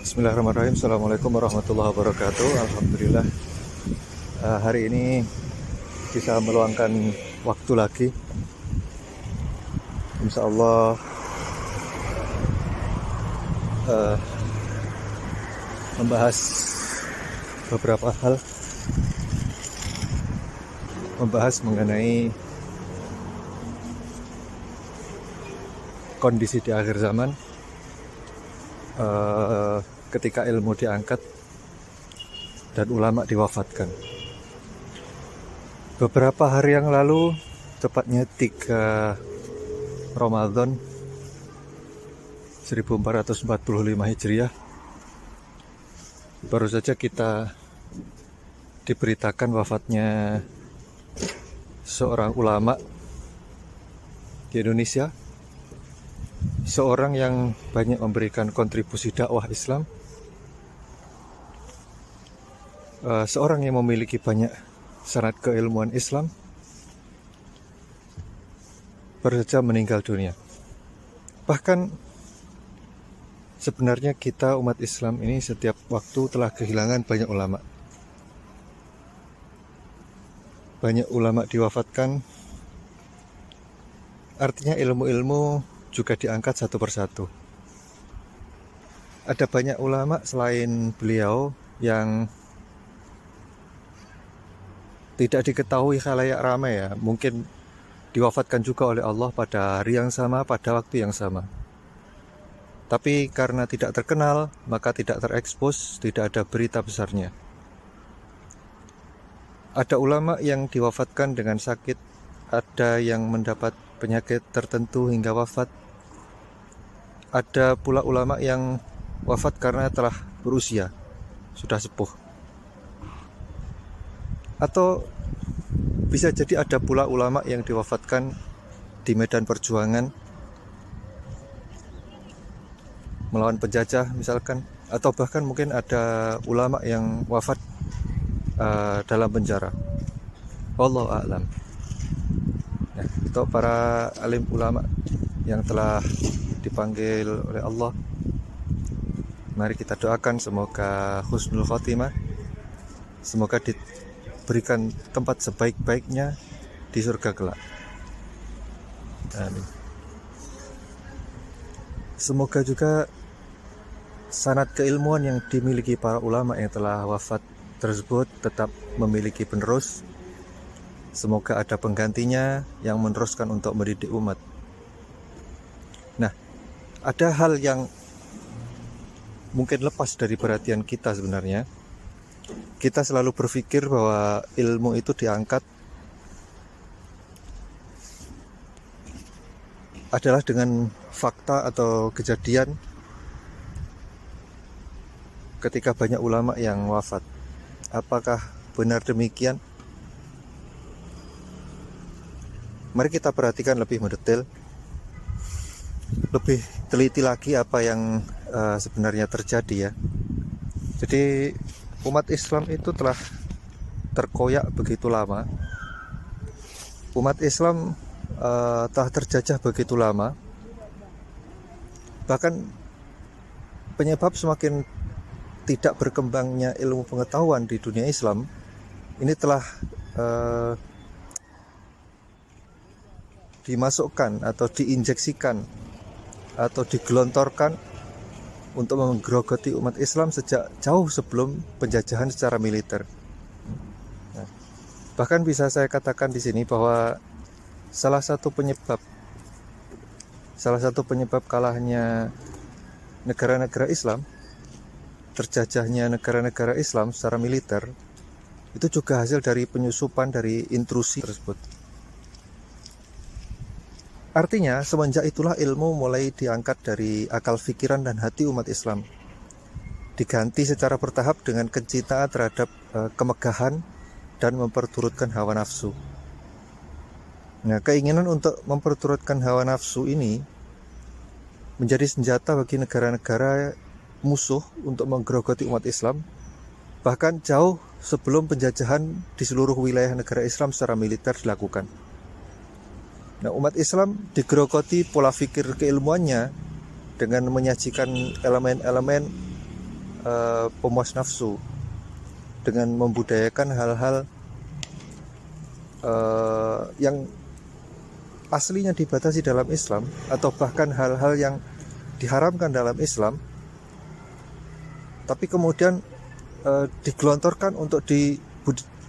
Bismillahirrahmanirrahim. Assalamualaikum warahmatullahi wabarakatuh. Alhamdulillah, hari ini bisa meluangkan waktu lagi. Insya Allah membahas beberapa hal, membahas mengenai kondisi di akhir zaman, ketika ilmu diangkat dan ulama diwafatkan. Beberapa hari yang lalu, tepatnya 3 Ramadan 1445 Hijriah, baru saja kita diberitakan wafatnya seorang ulama di Indonesia, seorang yang banyak memberikan kontribusi dakwah Islam, seorang yang memiliki banyak sanad keilmuan Islam, baru saja meninggal dunia. Bahkan sebenarnya kita umat Islam ini setiap waktu telah kehilangan banyak ulama. Banyak ulama diwafatkan, artinya ilmu-ilmu juga diangkat satu persatu. Ada banyak ulama selain beliau yang tidak diketahui khalayak ramai ya, mungkin diwafatkan juga oleh Allah pada hari yang sama, pada waktu yang sama. Tapi karena tidak terkenal, maka tidak terekspos, tidak ada berita besarnya. Ada ulama yang diwafatkan dengan sakit, ada yang mendapat penyakit tertentu hingga wafat. Ada pula ulama yang wafat karena telah berusia, sudah sepuh. Atau bisa jadi ada pula ulama yang diwafatkan di medan perjuangan melawan penjajah misalkan, atau bahkan mungkin ada ulama yang wafat dalam penjara. Wallahu a'lam. Nah, untuk para alim ulama yang telah dipanggil oleh Allah, mari kita doakan semoga husnul khotimah, semoga diberikan tempat sebaik-baiknya di surga kelak. Amin. Semoga juga sanad keilmuan yang dimiliki para ulama yang telah wafat tersebut tetap memiliki penerus. Semoga ada penggantinya yang meneruskan untuk mendidik umat. Nah, ada hal yang mungkin lepas dari perhatian kita sebenarnya. Kita selalu berpikir bahwa ilmu itu diangkat adalah dengan fakta atau kejadian ketika banyak ulama yang wafat. Apakah benar demikian? Mari kita perhatikan lebih mendetail, lebih teliti lagi apa yang sebenarnya terjadi ya. Jadi umat Islam itu telah terkoyak begitu lama. Umat Islam telah terjajah begitu lama. Bahkan penyebab semakin tidak berkembangnya ilmu pengetahuan di dunia Islam ini telah dimasukkan atau diinjeksikan atau digelontorkan untuk menggerogoti umat Islam sejak jauh sebelum penjajahan secara militer. Nah, bahkan bisa saya katakan di sini bahwa salah satu penyebab kalahnya negara-negara Islam, terjajahnya negara-negara Islam secara militer, itu juga hasil dari penyusupan dari intrusi tersebut. Artinya semenjak itulah ilmu mulai diangkat dari akal pikiran dan hati umat Islam, diganti secara bertahap dengan kecintaan terhadap kemegahan dan memperturutkan hawa nafsu. Nah, keinginan untuk memperturutkan hawa nafsu ini menjadi senjata bagi negara-negara musuh untuk menggerogoti umat Islam, bahkan jauh sebelum penjajahan di seluruh wilayah negara Islam secara militer dilakukan. Nah, umat Islam digerogoti pola pikir keilmuannya dengan menyajikan elemen-elemen pemuas nafsu, dengan membudayakan hal-hal yang aslinya dibatasi dalam Islam, atau bahkan hal-hal yang diharamkan dalam Islam, tapi kemudian digelontorkan untuk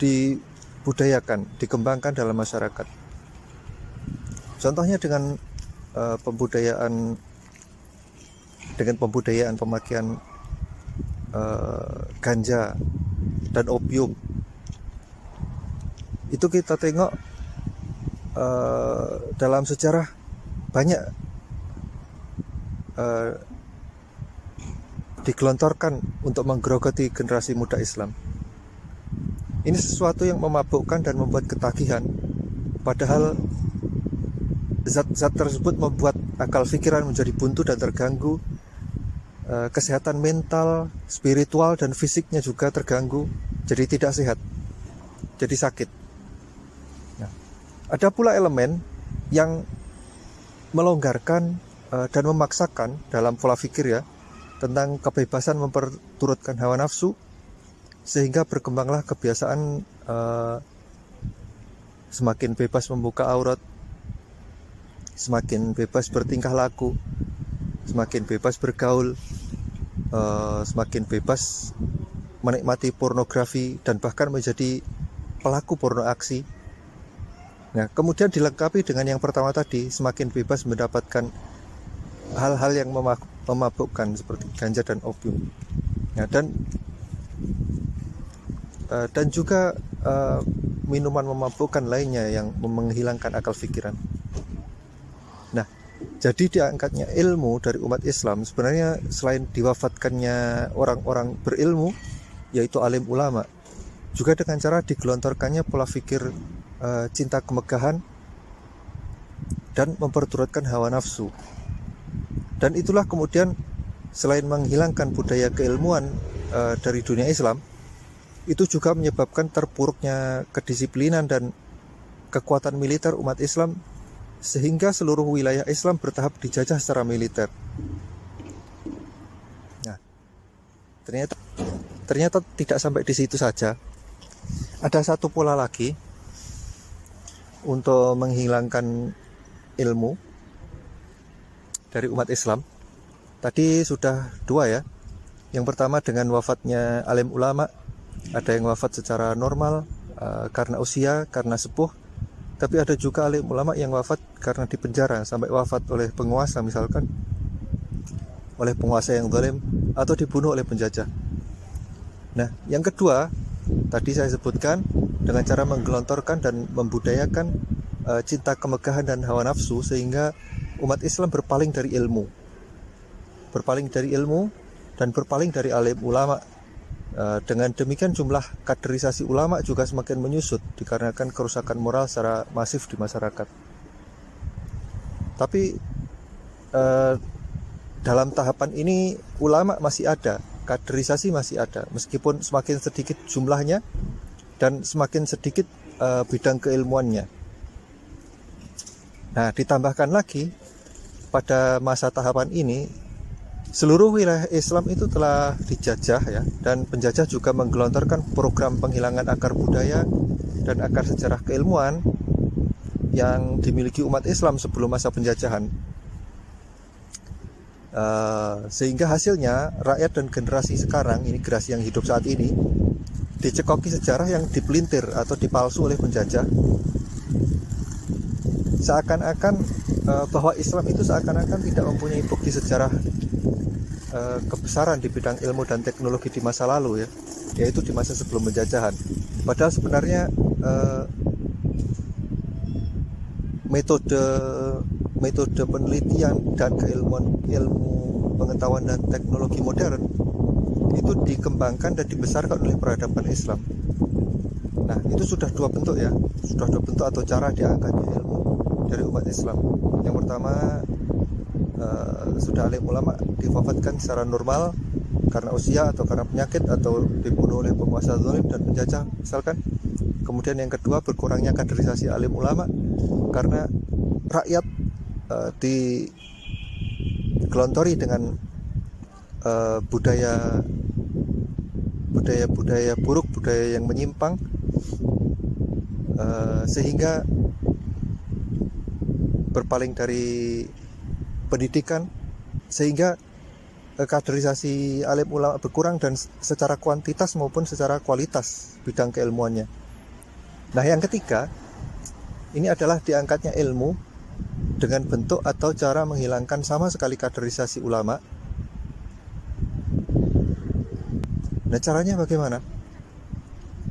dibudayakan, dikembangkan dalam masyarakat. Contohnya dengan pembudayaan pemakaian ganja dan opium. Itu kita tengok dalam sejarah banyak digelontorkan untuk menggerogoti generasi muda Islam. Ini sesuatu yang memabukkan dan membuat ketagihan, padahal zat-zat tersebut membuat akal pikiran menjadi buntu dan terganggu, kesehatan mental, spiritual, dan fisiknya juga terganggu, jadi tidak sehat, jadi sakit. Nah, ada pula elemen yang melonggarkan dan memaksakan dalam pola pikir ya, tentang kebebasan memperturutkan hawa nafsu, sehingga berkembanglah kebiasaan semakin bebas membuka aurat, semakin bebas bertingkah laku, semakin bebas bergaul, semakin bebas menikmati pornografi, dan bahkan menjadi pelaku porno aksi. Nah, kemudian dilengkapi dengan yang pertama tadi, semakin bebas mendapatkan hal-hal yang memabukkan seperti ganja dan opium. Nah, dan juga minuman memabukkan lainnya yang menghilangkan akal pikiran. Nah, jadi diangkatnya ilmu dari umat Islam sebenarnya selain diwafatkannya orang-orang berilmu, yaitu alim ulama, juga dengan cara digelontorkannya pola pikir cinta kemegahan dan memperturutkan hawa nafsu. Dan itulah kemudian selain menghilangkan budaya keilmuan dari dunia Islam, itu juga menyebabkan terpuruknya kedisiplinan dan kekuatan militer umat Islam, sehingga seluruh wilayah Islam bertahap dijajah secara militer. Nah, ternyata tidak sampai di situ saja. Ada satu pola lagi untuk menghilangkan ilmu dari umat Islam. Tadi sudah dua ya. Yang pertama dengan wafatnya alim ulama. Ada yang wafat secara normal karena usia, karena sepuh. Tapi ada juga alim ulama yang wafat karena dipenjara sampai wafat oleh penguasa, misalkan oleh penguasa yang zalim, atau dibunuh oleh penjajah. Nah, yang kedua tadi saya sebutkan dengan cara menggelontorkan dan membudayakan cinta kemegahan dan hawa nafsu, sehingga umat Islam berpaling dari ilmu, dan berpaling dari alim ulama. Dengan demikian jumlah kaderisasi ulama juga semakin menyusut dikarenakan kerusakan moral secara masif di masyarakat. Tapi dalam tahapan ini ulama masih ada, kaderisasi masih ada, meskipun semakin sedikit jumlahnya dan semakin sedikit bidang keilmuannya. Nah, ditambahkan lagi pada masa tahapan ini seluruh wilayah Islam itu telah dijajah ya, dan penjajah juga menggelontorkan program penghilangan akar budaya dan akar sejarah keilmuan yang dimiliki umat Islam sebelum masa penjajahan. Sehingga hasilnya rakyat dan generasi sekarang ini, generasi yang hidup saat ini, dicekoki sejarah yang dipelintir atau dipalsu oleh penjajah. Seakan-akan bahwa Islam itu seakan-akan tidak mempunyai bukti sejarah kebesaran di bidang ilmu dan teknologi di masa lalu ya, yaitu di masa sebelum penjajahan. Padahal sebenarnya metode penelitian dan keilmuan, ilmu pengetahuan dan teknologi modern itu dikembangkan dan dibesarkan oleh peradaban Islam. Nah, itu sudah dua bentuk ya, atau cara diangkatnya ilmu dari umat Islam. Yang pertama, sudah alim ulama diwafatkan secara normal karena usia atau karena penyakit atau dibunuh oleh penguasa zalim dan penjajah misalkan. Kemudian yang kedua, berkurangnya kaderisasi alim ulama karena rakyat digelontori dengan budaya budaya-budaya buruk, budaya yang menyimpang, sehingga berpaling dari pendidikan, sehingga kaderisasi alim ulama berkurang dan secara kuantitas maupun secara kualitas bidang keilmuannya. Nah, yang ketiga, ini adalah diangkatnya ilmu dengan bentuk atau cara menghilangkan sama sekali kaderisasi ulama. Nah, caranya bagaimana?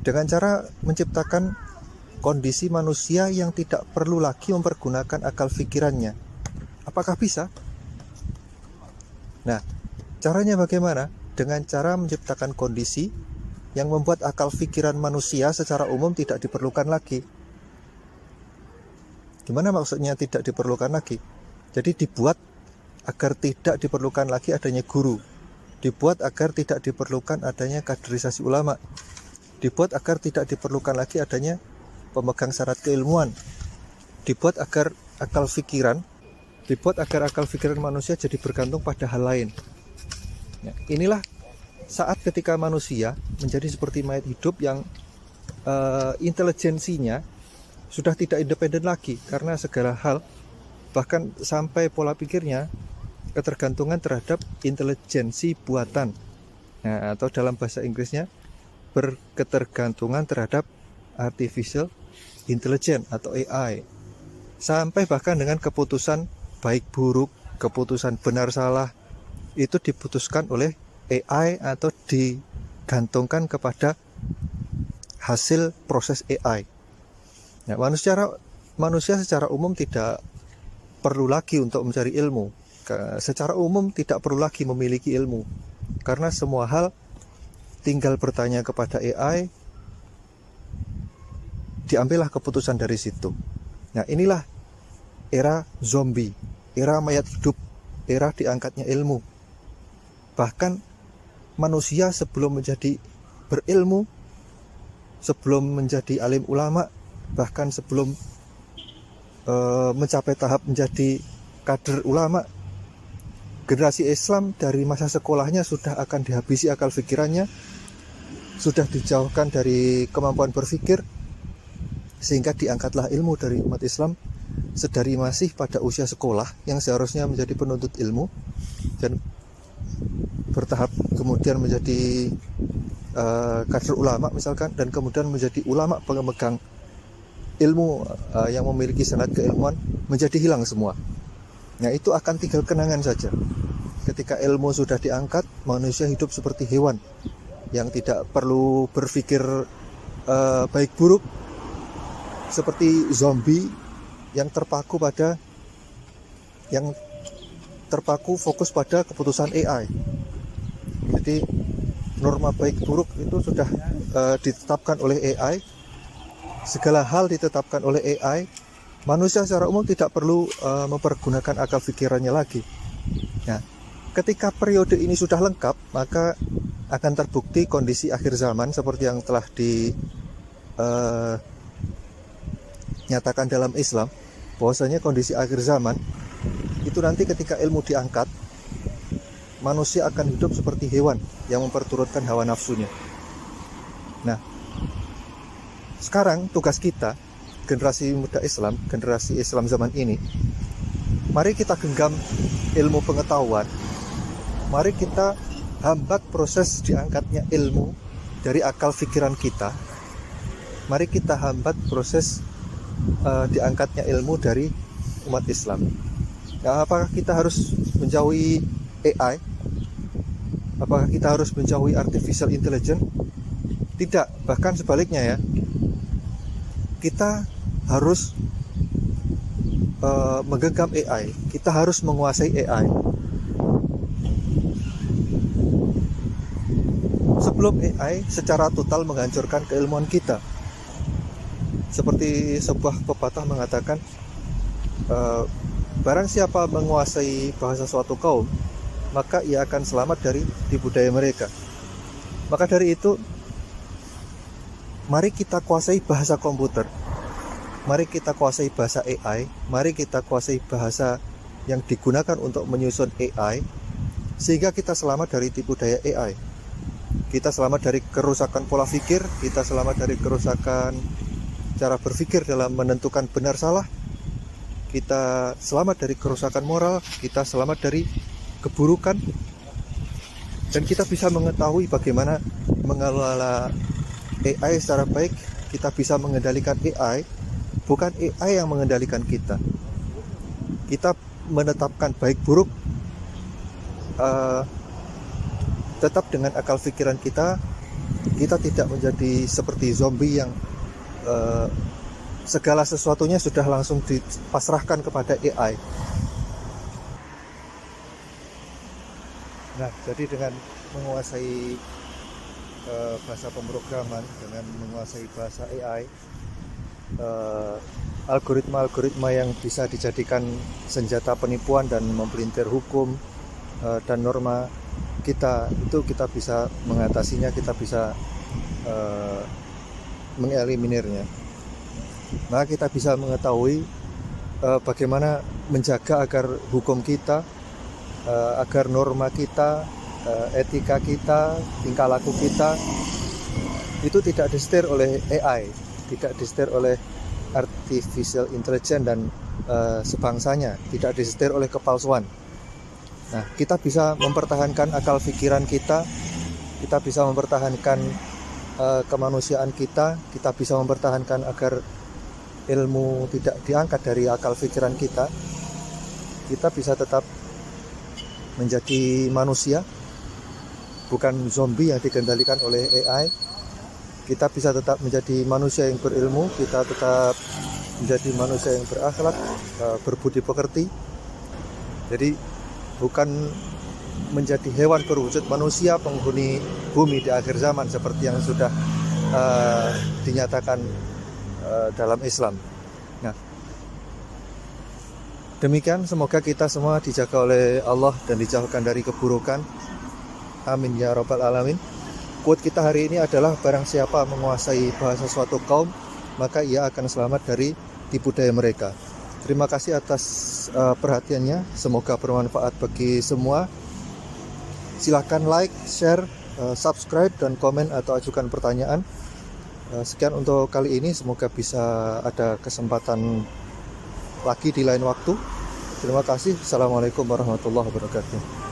Dengan cara menciptakan kondisi manusia yang tidak perlu lagi mempergunakan akal pikirannya. Apakah bisa? Nah, caranya bagaimana? Dengan cara menciptakan kondisi yang membuat akal pikiran manusia secara umum tidak diperlukan lagi. Gimana maksudnya tidak diperlukan lagi? Jadi dibuat agar tidak diperlukan lagi adanya guru, dibuat agar tidak diperlukan adanya kaderisasi ulama, dibuat agar tidak diperlukan lagi adanya pemegang syarat keilmuan, dibuat agar akal pikiran manusia jadi bergantung pada hal lain. Ya, inilah saat ketika manusia menjadi seperti mayat hidup yang intelijensinya sudah tidak independen lagi karena segala hal, bahkan sampai pola pikirnya ketergantungan terhadap intelijensi buatan. Nah, atau dalam bahasa Inggrisnya berketergantungan terhadap artificial intelligence atau AI. Sampai bahkan dengan keputusan baik buruk, keputusan benar salah itu diputuskan oleh AI atau digantungkan kepada hasil proses AI. Nah, manusia secara umum tidak perlu lagi untuk mencari ilmu. Secara umum tidak perlu lagi memiliki ilmu, karena semua hal tinggal bertanya kepada AI, diambillah keputusan dari situ. Nah, inilah era zombie, era mayat hidup, era diangkatnya ilmu. Bahkan manusia sebelum menjadi berilmu, sebelum menjadi alim ulama, bahkan sebelum mencapai tahap menjadi kader ulama, generasi Islam dari masa sekolahnya sudah akan dihabisi akal pikirannya, sudah dijauhkan dari kemampuan berpikir, sehingga diangkatlah ilmu dari umat Islam sedari masih pada usia sekolah yang seharusnya menjadi penuntut ilmu, dan bertahap kemudian menjadi kader ulama misalkan, dan kemudian menjadi ulama pemegang ilmu yang memiliki sanad keilmuan, menjadi hilang semua. Nah, itu akan tinggal kenangan saja. Ketika ilmu sudah diangkat, manusia hidup seperti hewan yang tidak perlu berpikir baik buruk, seperti zombie yang terpaku fokus pada keputusan AI. Jadi norma baik buruk itu sudah ditetapkan oleh AI. Segala hal ditetapkan oleh AI. Manusia secara umum tidak perlu mempergunakan akal pikirannya lagi. Nah, ketika periode ini sudah lengkap, maka akan terbukti kondisi akhir zaman seperti yang telah dinyatakan dalam Islam, bahwasanya kondisi akhir zaman itu nanti ketika ilmu diangkat, manusia akan hidup seperti hewan yang memperturutkan hawa nafsunya. Nah, sekarang tugas kita, generasi muda Islam, generasi Islam zaman ini, mari kita genggam ilmu pengetahuan, mari kita hambat proses diangkatnya ilmu dari akal pikiran kita, mari kita hambat proses diangkatnya ilmu dari umat Islam. Nah, apakah kita harus menjauhi AI? Apakah kita harus menjauhi artificial intelligence? Tidak, bahkan sebaliknya ya. Kita harus menggenggam AI, kita harus menguasai AI. Sebelum AI secara total menghancurkan keilmuan kita. Seperti sebuah pepatah mengatakan, barang siapa menguasai bahasa suatu kaum, maka ia akan selamat dari tipu daya mereka. Maka dari itu, mari kita kuasai bahasa komputer, mari kita kuasai bahasa AI, mari kita kuasai bahasa yang digunakan untuk menyusun AI, sehingga kita selamat dari tipu daya AI. Kita selamat dari kerusakan pola pikir, kita selamat dari kerusakan cara berpikir dalam menentukan benar salah, kita selamat dari kerusakan moral, kita selamat dari keburukan, dan kita bisa mengetahui bagaimana mengelola AI secara baik. Kita bisa mengendalikan AI, bukan AI yang mengendalikan kita. Kita menetapkan baik buruk tetap dengan akal pikiran kita. Kita tidak menjadi seperti zombie yang segala sesuatunya sudah langsung dipasrahkan kepada AI. Nah, jadi dengan menguasai bahasa pemrograman, dengan menguasai bahasa AI, algoritma-algoritma yang bisa dijadikan senjata penipuan dan mempelintir hukum dan norma kita, itu kita bisa mengatasinya, kita bisa mengeliminirnya. Maka kita bisa mengetahui bagaimana menjaga agar hukum kita, agar norma kita, etika kita, tingkah laku kita itu tidak disetir oleh AI, tidak disetir oleh artificial intelligence dan sebangsanya, tidak disetir oleh kepalsuan. Nah, kita bisa mempertahankan akal pikiran kita bisa mempertahankan kemanusiaan kita bisa mempertahankan agar ilmu tidak diangkat dari akal pikiran kita bisa tetap menjadi manusia, bukan zombie yang dikendalikan oleh AI. Kita bisa tetap menjadi manusia yang berilmu, kita tetap menjadi manusia yang berakhlak, berbudi pekerti. Jadi bukan menjadi hewan berwujud manusia penghuni bumi di akhir zaman seperti yang sudah dinyatakan dalam Islam. Nah, demikian, semoga kita semua dijaga oleh Allah dan dijauhkan dari keburukan. Amin ya rabbal alamin. Quote kita hari ini adalah, barang siapa menguasai bahasa suatu kaum, maka ia akan selamat dari tipu daya mereka. Terima kasih atas perhatiannya, semoga bermanfaat bagi semua. Silahkan like, share, subscribe, dan komen atau ajukan pertanyaan. Sekian untuk kali ini, semoga bisa ada kesempatan lagi di lain waktu. Terima kasih. Assalamualaikum warahmatullahi wabarakatuh.